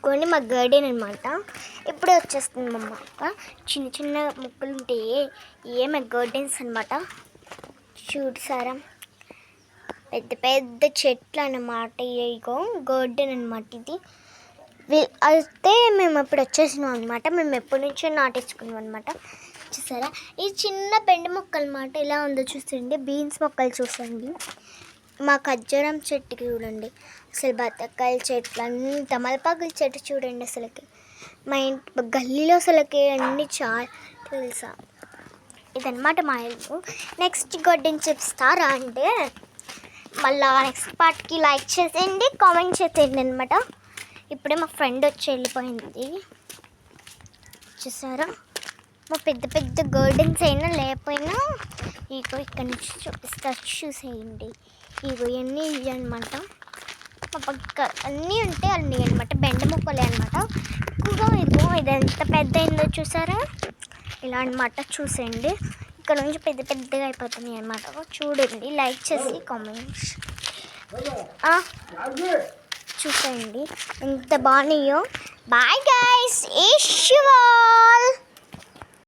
ఇదిగోండి మా గార్డెన్ అనమాట. ఇప్పుడే వచ్చేస్తుంది మా అక్క. చిన్న చిన్న మొక్కలు ఉంటాయి, మా గార్డెన్స్ అనమాట. చూసారా, పెద్ద పెద్ద చెట్లు అన్నమాట. ఇగో గార్డెన్ అనమాట ఇది. అయితే మేము ఇప్పుడు వచ్చేసినాం అనమాట. మేము ఎప్పటి నుంచో నాటేసుకున్నాం అనమాట. చూసారా, ఈ చిన్న బెండ మొక్క అనమాట. ఎలా ఉందో చూసండి. బీన్స్ మొక్కలు చూసండి. మా ఖర్జూరం చెట్టుకి చూడండి, అసలు బత్తాకాయల చెట్లు అన్ని, తమలపాకుల చెట్టు చూడండి. అసలుకి మా ఇంటి గల్లీలో అసలుకి అన్నీ చాలా తెలుసా. ఇదన్నమాట మా ఇల్లు. నెక్స్ట్ గార్డెన్ చూపిస్తారా అంటే మళ్ళీ నెక్స్ట్ పార్ట్కి లైక్ చేసేయండి, కామెంట్ చేసేయండి అనమాట. ఇప్పుడే మా ఫ్రెండ్ వచ్చి వెళ్ళిపోయింది. చూసారా, మా పెద్ద పెద్ద గార్డెన్స్ అయినా లేకపోయినా ఇగో ఇక్కడ నుంచి చూపిస్తా, చూసేయండి. ఇగో ఇవన్నీ ఇవి అనమాట. మా పక్క అన్నీ ఉంటాయి, అన్నీ అనమాట. బెండ మొక్కలే అనమాట ఎక్కువగా. ఇదిగో ఇది ఎంత పెద్ద అయిందో చూసారా, ఇలా అనమాట. చూసేయండి, ఇక్కడ నుంచి పెద్ద పెద్దగా అయిపోతున్నాయి అనమాట. చూడండి, లైక్ చేసి కామెంట్స్ చూసేయండి ఎంత బాగున్నాయో. Bye guys, ఈశ్వల్.